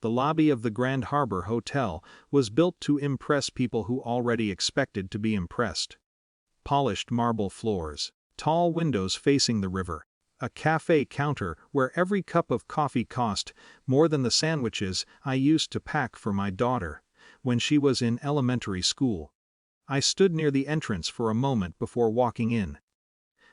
The lobby of the Grand Harbor Hotel was built to impress people who already expected to be impressed. Polished marble floors, tall windows facing the river, a cafe counter where every cup of coffee cost more than the sandwiches I used to pack for my daughter when she was in elementary school. I stood near the entrance for a moment before walking in.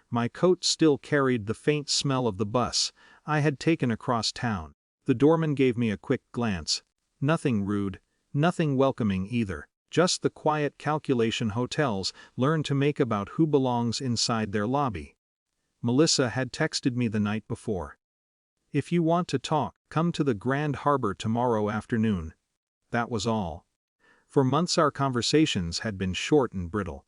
My coat still carried the faint smell of the bus I had taken across town. The doorman gave me a quick glance. Nothing rude, nothing welcoming either, just the quiet calculation hotels learn to make about who belongs inside their lobby. Melissa had texted me the night before. "If you want to talk, come to the Grand Harbor tomorrow afternoon." That was all. For months our conversations had been short and brittle.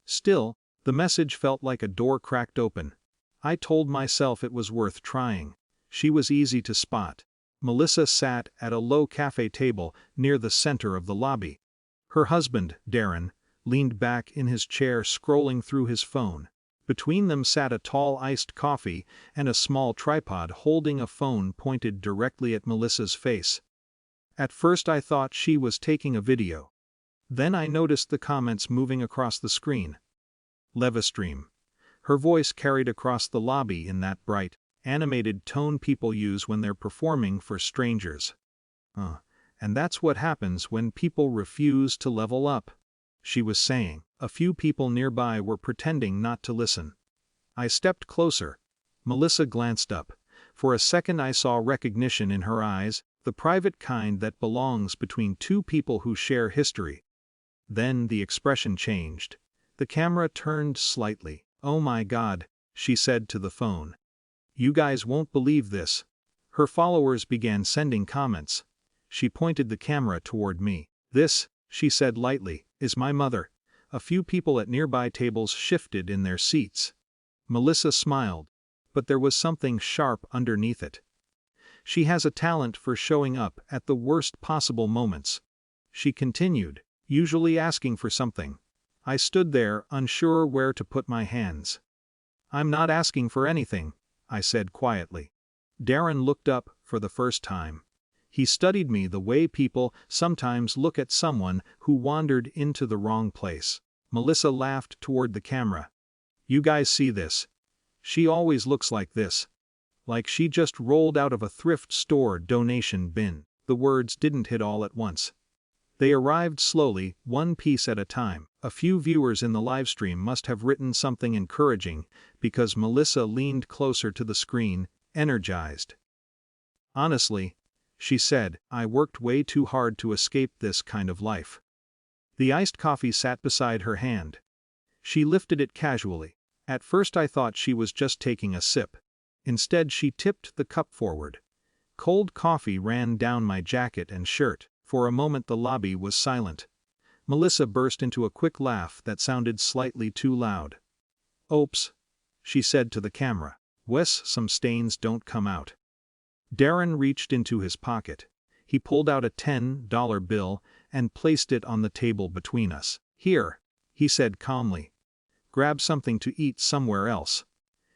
Still, the message felt like a door cracked open. I told myself it was worth trying. She was easy to spot. Melissa sat at a low cafe table near the center of the lobby. Her husband, Darren, leaned back in his chair scrolling through his phone. Between them sat a tall iced coffee and a small tripod holding a phone pointed directly at Melissa's face. At first I thought she was taking a video. Then I noticed the comments moving across the screen. Livestream. Her voice carried across the lobby in that bright, animated tone people use when they're performing for strangers. And that's what happens when people refuse to level up, she was saying. A few people nearby were pretending not to listen. I stepped closer. Melissa glanced up. For a second I saw recognition in her eyes, the private kind that belongs between two people who share history. Then the expression changed. The camera turned slightly. "Oh my God," she said to the phone. "You guys won't believe this." Her followers began sending comments. She pointed the camera toward me. "This," she said lightly, "is my mother." A few people at nearby tables shifted in their seats. Melissa smiled, but there was something sharp underneath it. "She has a talent for showing up at the worst possible moments," she continued, usually asking for something. I stood there, unsure where to put my hands. "I'm not asking for anything," I said quietly. Darren looked up for the first time. He studied me the way people sometimes look at someone who wandered into the wrong place. Melissa laughed toward the camera. "You guys see this? She always looks like this. Like she just rolled out of a thrift store donation bin." The words didn't hit all at once. They arrived slowly, one piece at a time. A few viewers in the livestream must have written something encouraging, because Melissa leaned closer to the screen, energized. "Honestly," she said, "I worked way too hard to escape this kind of life." The iced coffee sat beside her hand. She lifted it casually. At first I thought she was just taking a sip. Instead she tipped the cup forward. Cold coffee ran down my jacket and shirt. For a moment the lobby was silent. Melissa burst into a quick laugh that sounded slightly too loud. "Oops," she said to the camera. "Wes, some stains don't come out." Darren reached into his pocket. He pulled out a $10 bill and placed it on the table between us. "Here," he said calmly. "Grab something to eat somewhere else."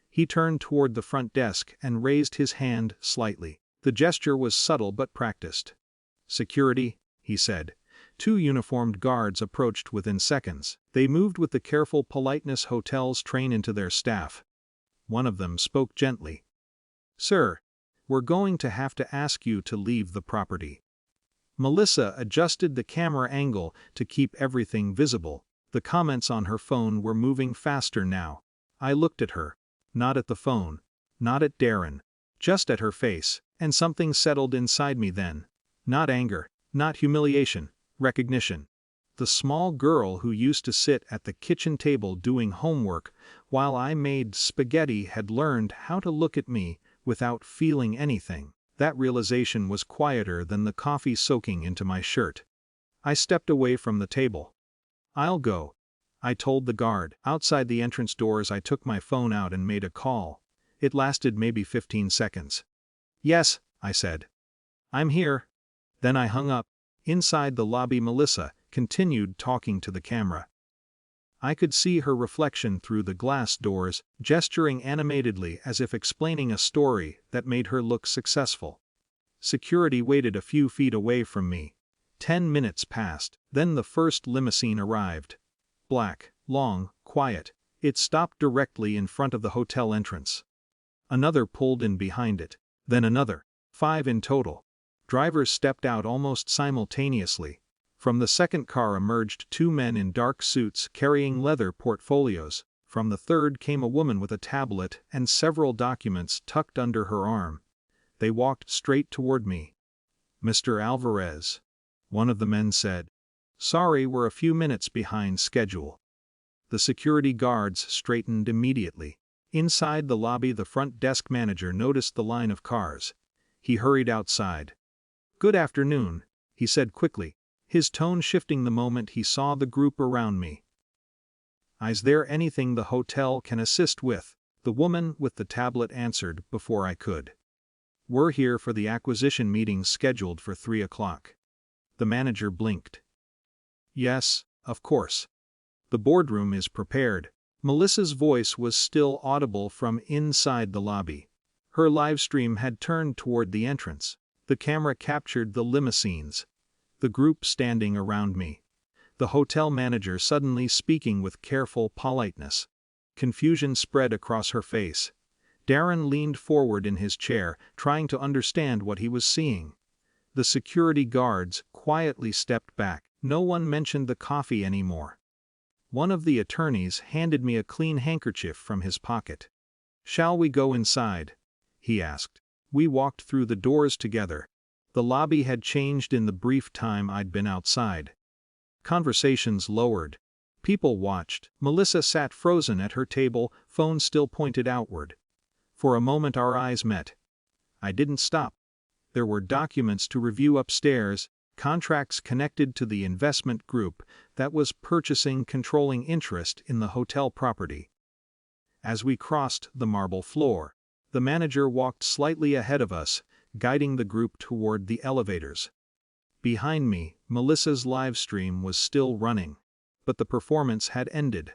He turned toward the front desk and raised his hand slightly. The gesture was subtle but practiced. "Security," he said. Two uniformed guards approached within seconds. They moved with the careful politeness hotels train into their staff. One of them spoke gently. "Sir, we're going to have to ask you to leave the property." Melissa adjusted the camera angle to keep everything visible. The comments on her phone were moving faster now. I looked at her. Not at the phone. Not at Darren. Just at her face. And something settled inside me then. Not anger. Not humiliation. Recognition. The small girl who used to sit at the kitchen table doing homework while I made spaghetti had learned how to look at me without feeling anything. That realization was quieter than the coffee soaking into my shirt. I stepped away from the table. "I'll go," I told the guard. Outside the entrance doors I took my phone out and made a call. It lasted maybe 15 seconds. "Yes," I said. "I'm here." Then I hung up. Inside the lobby Melissa continued talking to the camera. I could see her reflection through the glass doors, gesturing animatedly as if explaining a story that made her look successful. Security waited a few feet away from me. 10 minutes passed, then the first limousine arrived. Black, long, quiet. It stopped directly in front of the hotel entrance. Another pulled in behind it, then another. 5 in total. Drivers stepped out almost simultaneously. From the second car emerged 2 men in dark suits carrying leather portfolios. From the third came a woman with a tablet and several documents tucked under her arm. They walked straight toward me. "Mr. Alvarez," one of the men said. "Sorry, we're a few minutes behind schedule." The security guards straightened immediately. Inside the lobby, the front desk manager noticed the line of cars. He hurried outside. "Good afternoon," he said quickly, his tone shifting the moment he saw the group around me. "Is there anything the hotel can assist with?" the woman with the tablet answered before I could. "We're here for the acquisition meeting scheduled for 3 o'clock. The manager blinked. "Yes, of course. The boardroom is prepared." Melissa's voice was still audible from inside the lobby. Her livestream had turned toward the entrance. The camera captured the limousines. The group standing around me. The hotel manager suddenly speaking with careful politeness. Confusion spread across her face. Darren leaned forward in his chair, trying to understand what he was seeing. The security guards quietly stepped back. No one mentioned the coffee anymore. One of the attorneys handed me a clean handkerchief from his pocket. "Shall we go inside?" he asked. We walked through the doors together. The lobby had changed in the brief time I'd been outside. Conversations lowered. People watched. Melissa sat frozen at her table, phone still pointed outward. For a moment our eyes met. I didn't stop. There were documents to review upstairs, contracts connected to the investment group that was purchasing controlling interest in the hotel property. As we crossed the marble floor, the manager walked slightly ahead of us, guiding the group toward the elevators. Behind me, Melissa's live stream was still running, but the performance had ended.